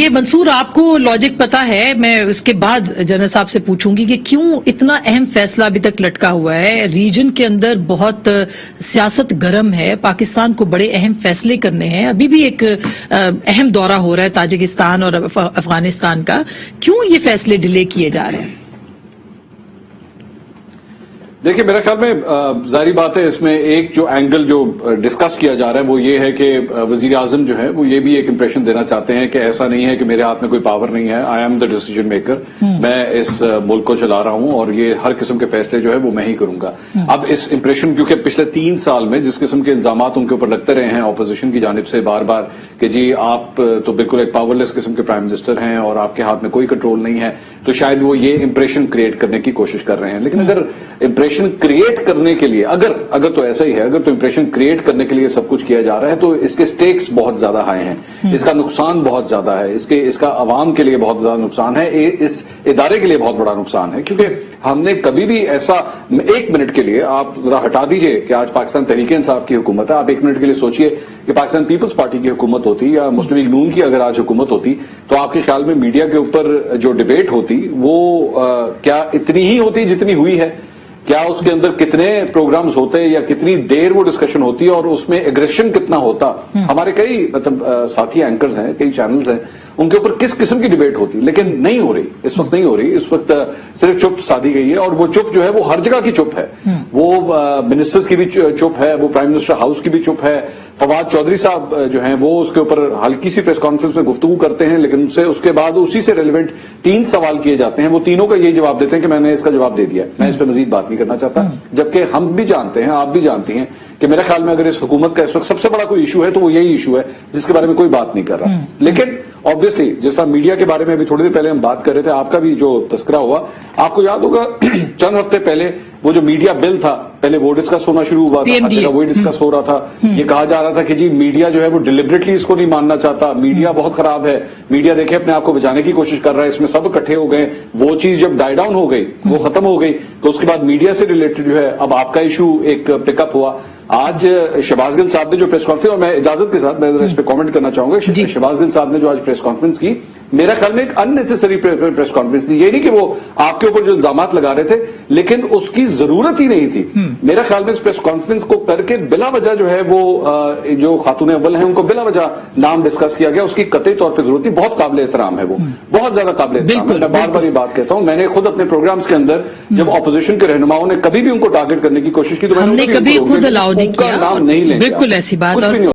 یہ منصور آپ کو لاجک پتا ہے، میں اس کے بعد جنرل صاحب سے پوچھوں گی کہ کیوں اتنا اہم فیصلہ ابھی تک لٹکا ہوا ہے؟ ریجن کے اندر بہت سیاست گرم ہے، پاکستان کو بڑے اہم فیصلے کرنے ہیں، ابھی بھی ایک اہم دورہ ہو رہا ہے تاجکستان اور افغانستان کا، کیوں یہ فیصلے ڈیلے کیے جا رہے ہیں؟ دیکھیں میرے خیال میں ظاہری بات ہے، اس میں ایک جو اینگل جو ڈسکس کیا جا رہا ہے وہ یہ ہے کہ وزیر اعظم جو ہے وہ یہ بھی ایک امپریشن دینا چاہتے ہیں کہ ایسا نہیں ہے کہ میرے ہاتھ میں کوئی پاور نہیں ہے، I am the decision maker, میں اس ملک کو چلا رہا ہوں اور یہ ہر قسم کے فیصلے جو ہے وہ میں ہی کروں گا۔ اب اس امپریشن کیونکہ پچھلے 3 سال میں جس قسم کے الزامات ان کے اوپر لگتے رہے ہیں اپوزیشن کی جانب سے بار بار کہ جی آپ تو بالکل ایک پاور لیس قسم کے پرائم منسٹر ہیں اور آپ کے ہاتھ میں کوئی کنٹرول نہیں ہے، تو شاید وہ یہ امپریشن کریٹ کرنے کی کوشش کر رہے ہیں۔ لیکن اگر امپریشن کریٹ کرنے کے لیے اگر تو ایسا ہی ہے، اگر تو امپریشن کریٹ کرنے کے لیے سب کچھ کیا جا رہا ہے تو اس کے سٹیکس بہت زیادہ ہائی ہیں، اس کا نقصان بہت زیادہ ہے، اس کا عوام کے لیے بہت زیادہ نقصان ہے، اس ادارے کے لیے بہت بڑا نقصان ہے، کیونکہ ہم نے کبھی بھی ایسا 1 منٹ کے لیے آپ ذرا ہٹا دیجئے کہ آج پاکستان تحریک انصاف کی حکومت ہے، آپ 1 منٹ کے لیے سوچئے کہ پاکستان پیپلز پارٹی کی حکومت ہوتی یا مسلم لیگ نون کی اگر آج حکومت ہوتی تو آپ کے خیال میں میڈیا کے اوپر جو ڈیبیٹ ہوتی وہ کیا اتنی ہی ہوتی جتنی ہوئی ہے؟ کیا اس کے اندر کتنے پروگرامز ہوتے یا کتنی دیر وہ ڈسکشن ہوتی اور اس میں ایگریشن کتنا ہوتا؟ ہمارے کئی ساتھی اینکرز ہیں، کئی چینلز ہیں، ان کے اوپر کس قسم کی ڈیبیٹ ہوتی، لیکن نہیں ہو رہی، اس وقت نہیں ہو رہی، اس وقت صرف چپ سادھی گئی ہے، اور وہ چپ جو ہے وہ ہر جگہ کی چپ ہے، وہ منسٹرز کی بھی چپ ہے، وہ پرائم منسٹر ہاؤس کی بھی چپ ہے، فواد چودھری صاحب جو ہیں وہ اس کے اوپر ہلکی سی پریس کانفرنس میں گفتگو کرتے ہیں لیکن اس کے بعد اسی سے ریلیونٹ 3 سوال کیے جاتے ہیں، وہ تینوں کا یہ جواب دیتے ہیں کہ میں نے اس کا جواب دے دیا، میں اس پہ مزید بات نہیں کرنا چاہتا، جبکہ ہم بھی جانتے ہیں، آپ بھی جانتی ہیں کہ میرے خیال میں اگر اس حکومت کا اس وقت سب سے بڑا کوئی ایشو ہے تو وہ یہی ایشو ہے جس کے بارے میں کوئی بات نہیں کر رہا۔ لیکن obviously جس طرح میڈیا کے بارے میں ابھی تھوڑی دیر پہلے ہم بات کر رہے تھے، آپ کا بھی جو تذکرہ ہوا، آپ کو یاد ہوگا چند ہفتے پہلے وہ جو میڈیا بل تھا، پہلے وہ ڈسکس ہونا شروع ہوا تھا، ہر جگہ وہی ڈسکس ہو رہا تھا، یہ کہا جا رہا تھا کہ جی میڈیا جو ہے وہ ڈیلیبریٹلی اس کو نہیں ماننا چاہتا، میڈیا بہت خراب ہے، میڈیا دیکھے اپنے آپ کو بچانے کی کوشش کر رہا ہے، اس میں سب اکٹھے ہو گئے، وہ چیز جب ڈائی ڈاؤن ہو گئی، وہ ختم ہو گئی، تو اس کے بعد میڈیا سے ریلیٹڈ جو ہے اب آپ کا ایشو ایک پک اپ ہوا۔ آج شہباز گل صاحب نے جو پریس کانفرنس، اور میں اجازت کے ساتھ میں اس پہ کامنٹ کرنا چاہوں گا، شہباز گل صاحب نے جو آج پریس کانفرنس کی، میرا خیال میں ایک ان نیسیسری پریس کانفرنس تھی، یہ نہیں کہ وہ آپ کے اوپر جو الزامات لگا رہے تھے لیکن اس کی ضرورت ہی نہیں تھی۔ میرا خیال میں اس پریس کانفرنس کو کر کے بلا وجہ جو ہے وہ جو خاتون اول ہیں ان کو بلا وجہ نام ڈسکس کیا گیا، اس کی قطعی طور پہ ضرورت تھی، بہت قابل احترام ہے، وہ بہت زیادہ قابل احترام ہے، میں بار بار یہ بات کہتا ہوں، میں نے خود اپنے پروگرامز کے اندر جب اپوزیشن کے رہنماؤں نے کبھی بھی ان کو ٹارگٹ کرنے کی کوشش کی تو ہم نے کبھی خود الاؤ نہیں کیا، نام نہیں لیں گے، بالکل ایسی بات۔